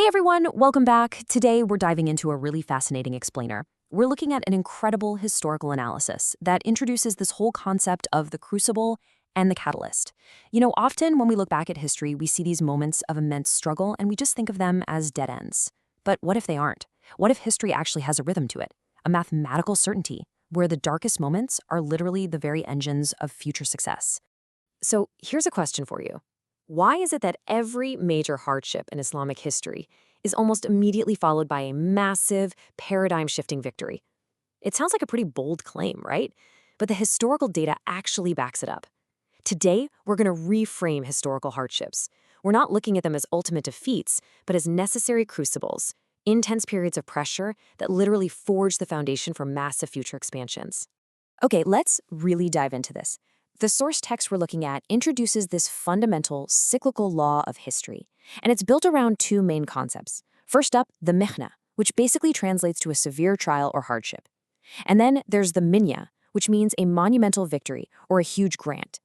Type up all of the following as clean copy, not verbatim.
everyone, welcome back. Today we're diving into a really fascinating explainer. We're looking at an incredible historical analysis that introduces this whole concept of the crucible and the catalyst. Often when we look back at history, we see these moments of immense struggle and we just think of them as dead ends. But what if they aren't? What if history actually has a rhythm to it? A mathematical certainty, where the darkest moments are literally the very engines of future success. So here's a question for you. Why is it that every major hardship in Islamic history is almost immediately followed by a massive, paradigm-shifting victory? It sounds like a pretty bold claim, right? But the historical data actually backs it up. Today, we're going to reframe historical hardships. We're not looking at them as ultimate defeats, but as necessary crucibles, intense periods of pressure that literally forge the foundation for massive future expansions. Okay, let's really dive into this. The source text we're looking at introduces this fundamental cyclical law of history, and it's built around two main concepts. First up, the Mecca, which basically translates to a severe trial or hardship. And then there's the Minna, which means a monumental victory or a huge grant.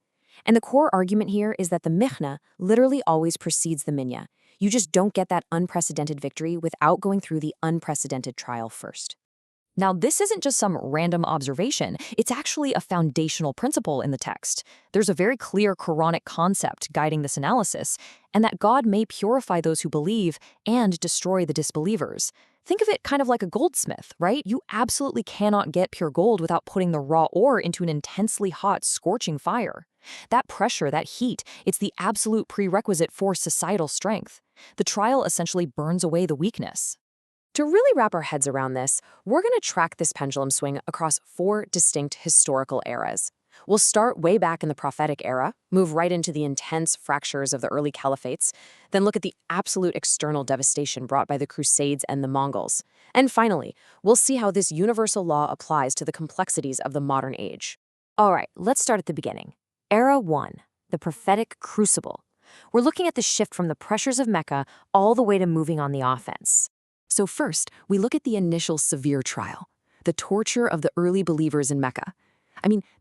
And the core argument here is that the Mecca literally always precedes the Minna. You just don't get that unprecedented victory without going through the unprecedented trial first. Now, this isn't just some random observation. It's actually a foundational principle in the text. There's a very clear Quranic concept guiding this analysis, and that God may purify those who believe and destroy the disbelievers. Think of it kind of like a goldsmith, right? You absolutely cannot get pure gold without putting the raw ore into an intensely hot, scorching fire. That pressure, that heat, it's the absolute prerequisite for societal strength. The trial essentially burns away the weakness. To really wrap our heads around this, we're going to track this pendulum swing across 4 distinct historical eras. We'll start way back in the prophetic era, move right into the intense fractures of the early caliphates, then look at the absolute external devastation brought by the Crusades and the Mongols. And finally, we'll see how this universal law applies to the complexities of the modern age. All right, let's start at the beginning. Era 1, the prophetic crucible. We're looking at the shift from the pressures of Mecca all the way to moving on the offense. So first, we look at the initial severe trial, the torture of the early believers in Mecca.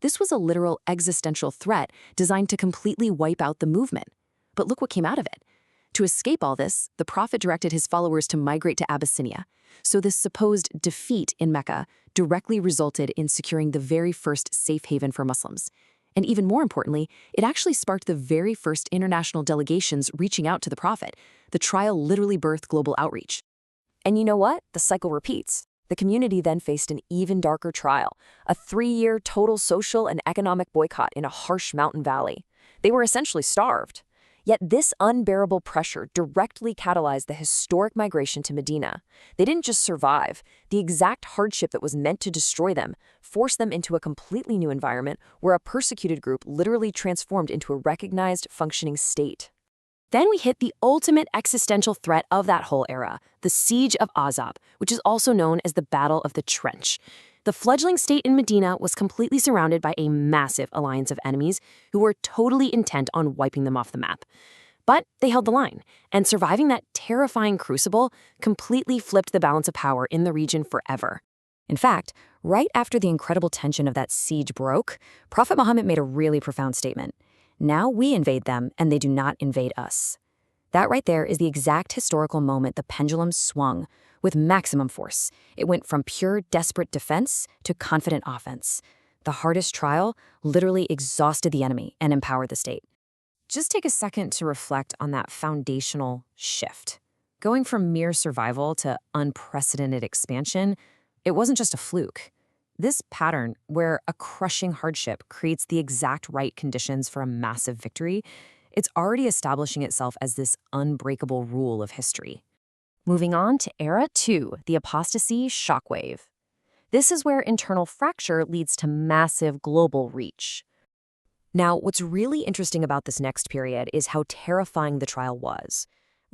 This was a literal existential threat designed to completely wipe out the movement. But look what came out of it. To escape all this, the Prophet directed his followers to migrate to Abyssinia. So this supposed defeat in Mecca directly resulted in securing the very first safe haven for Muslims. And even more importantly, it actually sparked the very first international delegations reaching out to the Prophet. The trial literally birthed global outreach. And you know what? The cycle repeats. The community then faced an even darker trial, a 3-year total social and economic boycott in a harsh mountain valley. They were essentially starved. Yet this unbearable pressure directly catalyzed the historic migration to Medina. They didn't just survive. The exact hardship that was meant to destroy them forced them into a completely new environment where a persecuted group literally transformed into a recognized, functioning state. Then we hit the ultimate existential threat of that whole era, the Siege of Azab, which is also known as the Battle of the Trench. The fledgling state in Medina was completely surrounded by a massive alliance of enemies who were totally intent on wiping them off the map. But they held the line, and surviving that terrifying crucible completely flipped the balance of power in the region forever. In fact, right after the incredible tension of that siege broke, Prophet Muhammad made a really profound statement. Now we invade them, and they do not invade us. That right there is the exact historical moment the pendulum swung with maximum force. It went from pure, desperate defense to confident offense. The hardest trial literally exhausted the enemy and empowered the state. Just take a second to reflect on that foundational shift. Going from mere survival to unprecedented expansion, it wasn't just a fluke. This pattern, where a crushing hardship creates the exact right conditions for a massive victory, it's already establishing itself as this unbreakable rule of history. Moving on to Era 2, the apostasy shockwave. This is where internal fracture leads to massive global reach. Now, what's really interesting about this next period is how terrifying the trial was.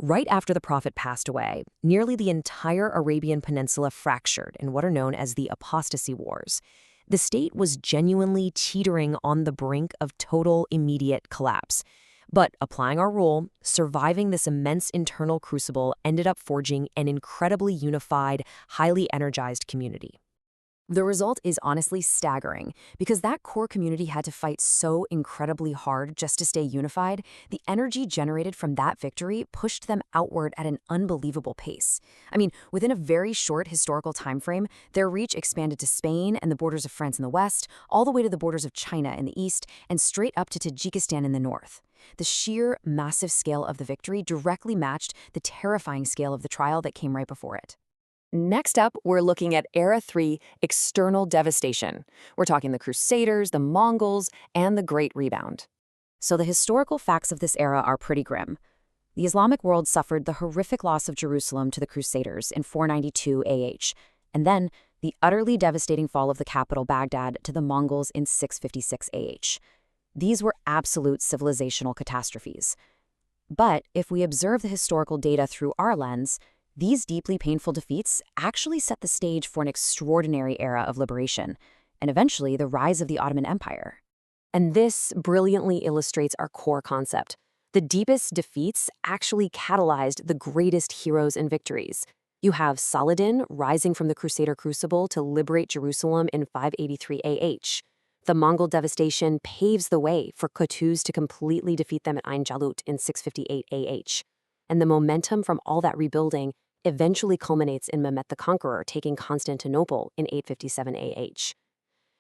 Right after the Prophet passed away, nearly the entire Arabian Peninsula fractured in what are known as the apostasy wars. The state was genuinely teetering on the brink of total, immediate collapse. But applying our rule, surviving this immense internal crucible ended up forging an incredibly unified, highly energized community. The result is honestly staggering. Because that core community had to fight so incredibly hard just to stay unified, the energy generated from that victory pushed them outward at an unbelievable pace. I mean, within a very short historical time frame, their reach expanded to Spain and the borders of France in the west, all the way to the borders of China in the east, and straight up to Tajikistan in the north. The sheer, massive scale of the victory directly matched the terrifying scale of the trial that came right before it. Next up, we're looking at Era 3, external devastation. We're talking the Crusaders, the Mongols, and the Great Rebound. So the historical facts of this era are pretty grim. The Islamic world suffered the horrific loss of Jerusalem to the Crusaders in 492 AH, and then the utterly devastating fall of the capital Baghdad to the Mongols in 656 AH. These were absolute civilizational catastrophes. But if we observe the historical data through our lens, these deeply painful defeats actually set the stage for an extraordinary era of liberation, and eventually the rise of the Ottoman Empire. And this brilliantly illustrates our core concept. The deepest defeats actually catalyzed the greatest heroes and victories. You have Saladin rising from the Crusader Crucible to liberate Jerusalem in 583 AH. The Mongol devastation paves the way for Qutuz to completely defeat them at Ain Jalut in 658 AH. And the momentum from all that rebuilding eventually culminates in Mehmet the Conqueror taking Constantinople in 857 AH.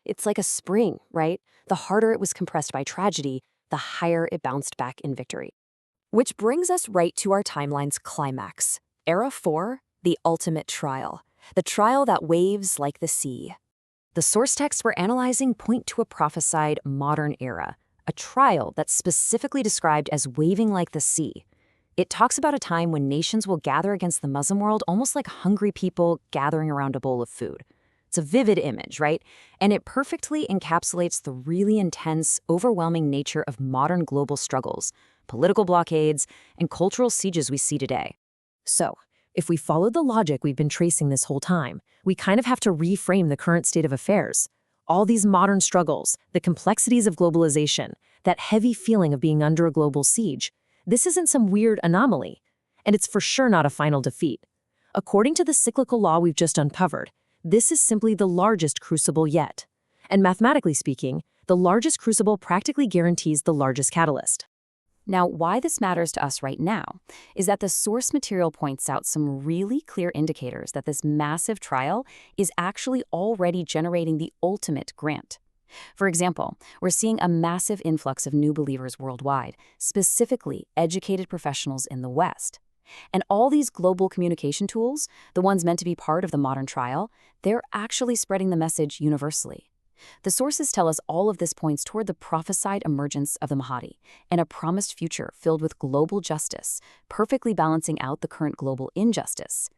It's like a spring, right? The harder it was compressed by tragedy, the higher it bounced back in victory. Which brings us right to our timeline's climax. Era 4, the ultimate trial. The trial that waves like the sea. The source texts we're analyzing point to a prophesied modern era, a trial that's specifically described as waving like the sea. It talks about a time when nations will gather against the Muslim world almost like hungry people gathering around a bowl of food. It's a vivid image, right? And it perfectly encapsulates the really intense, overwhelming nature of modern global struggles, political blockades, and cultural sieges we see today. So, if we follow the logic we've been tracing this whole time, we kind of have to reframe the current state of affairs. All these modern struggles, the complexities of globalization, that heavy feeling of being under a global siege, this isn't some weird anomaly, and it's for sure not a final defeat. According to the cyclical law we've just uncovered, this is simply the largest crucible yet. And mathematically speaking, the largest crucible practically guarantees the largest catalyst. Now, why this matters to us right now is that the source material points out some really clear indicators that this massive trial is actually already generating the ultimate grant. For example, we're seeing a massive influx of new believers worldwide, specifically educated professionals in the West. And all these global communication tools, the ones meant to be part of the modern trial, they're actually spreading the message universally. The sources tell us all of this points toward the prophesied emergence of the Mahdi and a promised future filled with global justice, perfectly balancing out the current global injustice.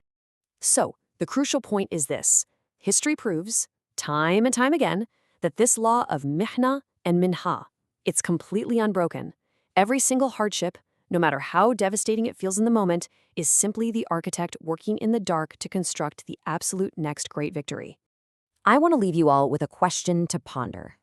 So, the crucial point is this. History proves, time and time again, that this law of mihna and minha, it's completely unbroken. Every single hardship, no matter how devastating it feels in the moment, is simply the architect working in the dark to construct the absolute next great victory. I want to leave you all with a question to ponder.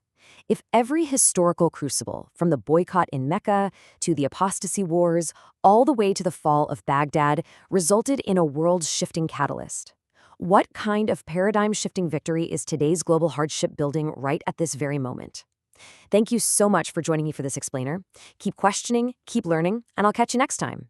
If every historical crucible, from the boycott in Mecca to the apostasy wars, all the way to the fall of Baghdad, resulted in a world-shifting catalyst, what kind of paradigm-shifting victory is today's global hardship building right at this very moment? Thank you so much for joining me for this explainer. Keep questioning, keep learning, and I'll catch you next time.